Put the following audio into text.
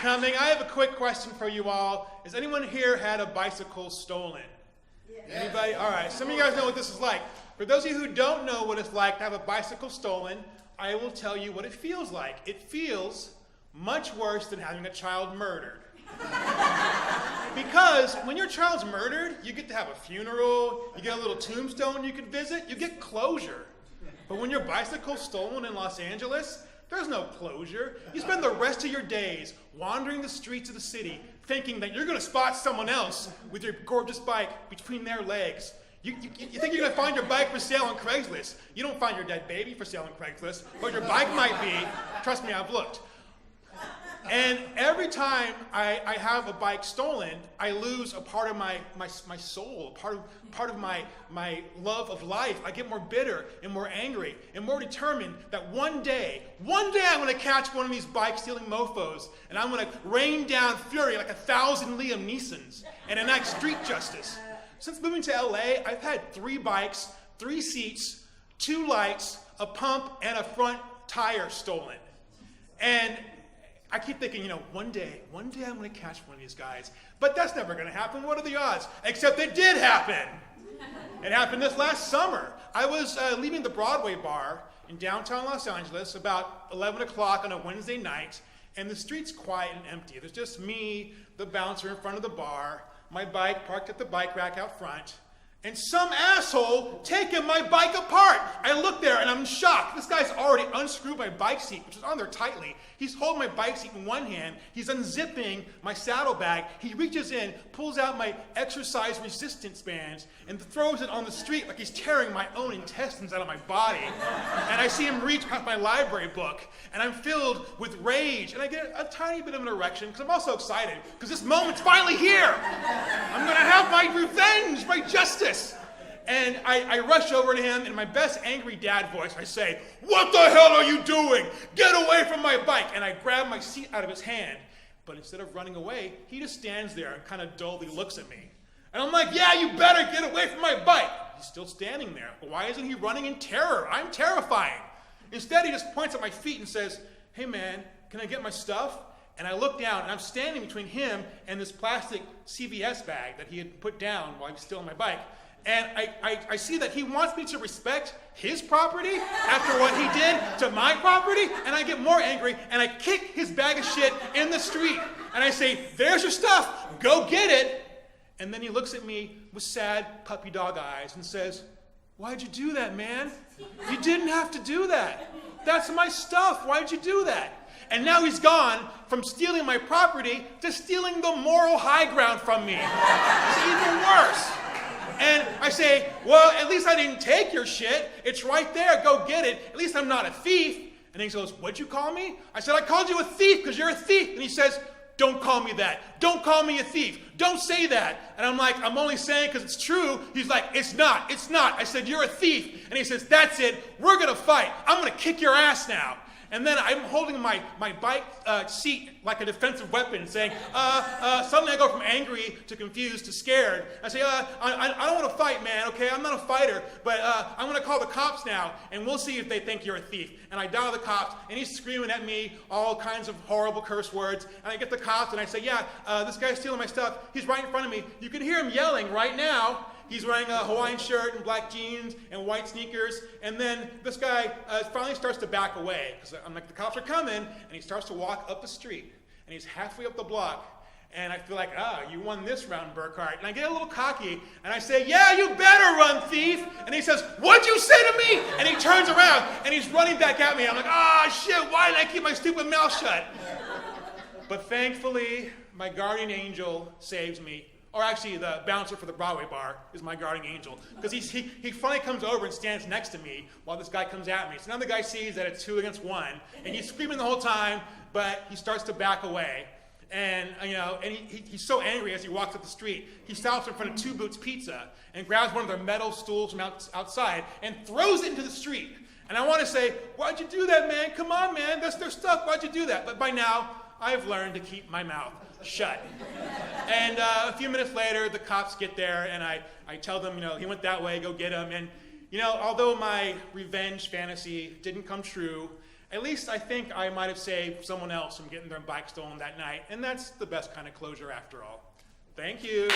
coming, I have a quick question for you all. Has anyone here had a bicycle stolen? Yes. Anybody? All right, some of you guys know what this is like. For those of you who don't know what it's like to have a bicycle stolen, I will tell you what it feels like. It feels much worse than having a child murdered. Because when your child's murdered, you get to have a funeral, you get a little tombstone you can visit, you get closure. But when your bicycle's stolen in Los Angeles, there's no closure. You spend the rest of your days wandering the streets of the city thinking that you're going to spot someone else with your gorgeous bike between their legs. You think you're going to find your bike for sale on Craigslist. You don't find your dead baby for sale on Craigslist, but your bike might be. Trust me, I've looked. And every time I have a bike stolen, I lose a part of my soul, a part of my love of life. I get more bitter and more angry and more determined that one day I'm going to catch one of these bike-stealing mofos, and I'm going to rain down fury like 1,000 Liam Neesons and enact street justice. Since moving to LA, I've had 3 bikes, 3 seats, 2 lights, a pump, and a front tire stolen. And I keep thinking, one day I'm going to catch one of these guys. But that's never going to happen. What are the odds? Except it did happen. It happened this last summer. I was leaving the Broadway bar in downtown Los Angeles about 11 o'clock on a Wednesday night, and the street's quiet and empty. There's just me, the bouncer in front of the bar, my bike parked at the bike rack out front, and some asshole taking my bike apart. I look there and I'm shocked. This guy's already unscrewed my bike seat, which is on there tightly. He's holding my bike seat in one hand. He's unzipping my saddlebag. He reaches in, pulls out my exercise resistance bands, and throws it on the street like he's tearing my own intestines out of my body. And I see him reach past my library book, and I'm filled with rage. And I get a tiny bit of an erection because I'm also excited because this moment's finally here. I'm going to have my revenge, my justice. And I rush over to him in my best angry dad voice. I say, "What the hell are you doing? Get away from my bike!" And I grab my seat out of his hand. But instead of running away, he just stands there and kind of dully looks at me. And I'm like, "Yeah, you better get away from my bike." He's still standing there. But why isn't he running in terror? I'm terrifying. Instead, he just points at my feet and says, "Hey man, can I get my stuff?" And I look down, and I'm standing between him and this plastic CVS bag that he had put down while he was still on my bike. And I see that he wants me to respect his property after what he did to my property, and I get more angry, and I kick his bag of shit in the street. And I say, "There's your stuff, go get it." And then he looks at me with sad puppy dog eyes and says, "Why'd you do that, man? You didn't have to do that. That's my stuff, why'd you do that?" And now he's gone from stealing my property to stealing the moral high ground from me. It's even worse. And I say, "Well, at least I didn't take your shit. It's right there, go get it. At least I'm not a thief." And he goes, "What'd you call me?" I said, "I called you a thief because you're a thief." And he says, "Don't call me that. Don't call me a thief. Don't say that." And I'm like, "I'm only saying because it's true." He's like, It's not. I said, "You're a thief." And he says, "That's it. We're going to fight. I'm going to kick your ass now." And then I'm holding my bike seat like a defensive weapon, saying, suddenly I go from angry to confused to scared. I say, I don't want to fight, man, okay? I'm not a fighter, but I'm going to call the cops now, and we'll see if they think you're a thief. And I dial the cops, and he's screaming at me all kinds of horrible curse words. And I get the cops, and I say, "Yeah, this guy's stealing my stuff. He's right in front of me. You can hear him yelling right now." He's wearing a Hawaiian shirt and black jeans and white sneakers. And then this guy finally starts to back away. Because I'm like, the cops are coming. And he starts to walk up the street. And he's halfway up the block. And I feel like, you won this round, Burkhart. And I get a little cocky. And I say, "Yeah, you better run, thief." And he says, "What'd you say to me?" And he turns around. And he's running back at me. I'm like, shit, why did I keep my stupid mouth shut? But thankfully, my guardian angel saves me. Or actually, the bouncer for the Broadway bar is my guardian angel. Because he finally comes over and stands next to me while this guy comes at me. So now the guy sees that it's 2 against 1. And he's screaming the whole time, but he starts to back away. And, he's so angry as he walks up the street. He stops in front of Two Boots Pizza and grabs one of their metal stools from outside and throws it into the street. And I want to say, "Why'd you do that, man? Come on, man. That's their stuff. Why'd you do that?" But by now, I've learned to keep my mouth shut. And a few minutes later, the cops get there, and I tell them, he went that way, go get him. And, although my revenge fantasy didn't come true, at least I think I might have saved someone else from getting their bike stolen that night, and that's the best kind of closure after all. Thank you.